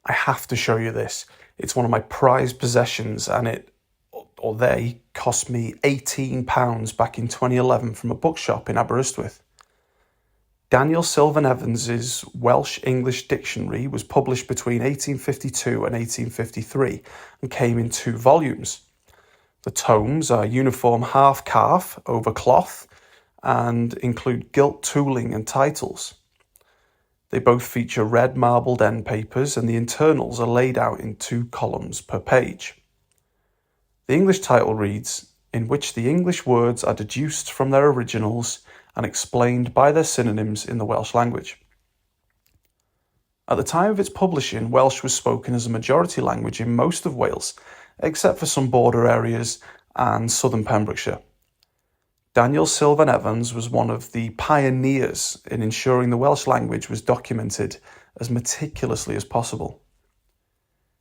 I have to show you this. It's one of my prized possessions, and they cost me £18 back in 2011 from a bookshop in Aberystwyth. Daniel Silvan Evans' Welsh English Dictionary was published between 1852 and 1853 and came in 2 volumes. The tomes are uniform half-calf over cloth and include gilt tooling and titles. They both feature red marbled end papers, and the internals are laid out in 2 columns per page. The English title reads, "In which the English words are deduced from their originals and explained by their synonyms in the Welsh language." At the time of its publishing, Welsh was spoken as a majority language in most of Wales, except for some border areas and southern Pembrokeshire. Daniel Silvan Evans was one of the pioneers in ensuring the Welsh language was documented as meticulously as possible.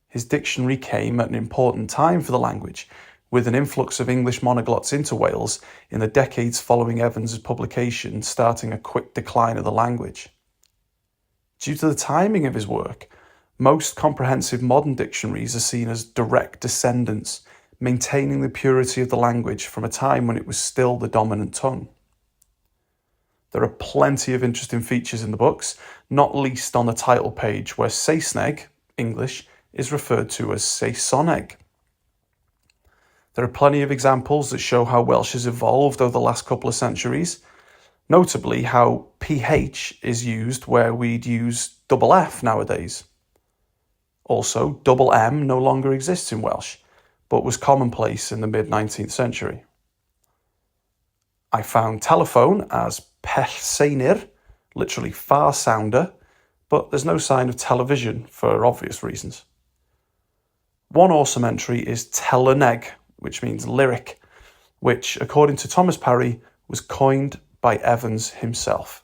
His dictionary came at an important time for the language, with an influx of English monoglots into Wales in the decades following Evans' publication, starting a quick decline of the language. Due to the timing of his work, most comprehensive modern dictionaries are seen as direct descendants, maintaining the purity of the language from a time when it was still the dominant tongue. There are plenty of interesting features in the books, not least on the title page where Saesneg, English, is referred to as Saesoneg. There are plenty of examples that show how Welsh has evolved over the last couple of centuries, notably how PH is used where we'd use double F nowadays. Also, double M no longer exists in Welsh, but was commonplace in the mid-19th century. I found telephone as pellseinir, literally far sounder, but there's no sign of television for obvious reasons. One awesome entry is telyneg, which means lyric, which, according to Thomas Parry, was coined by Evans himself.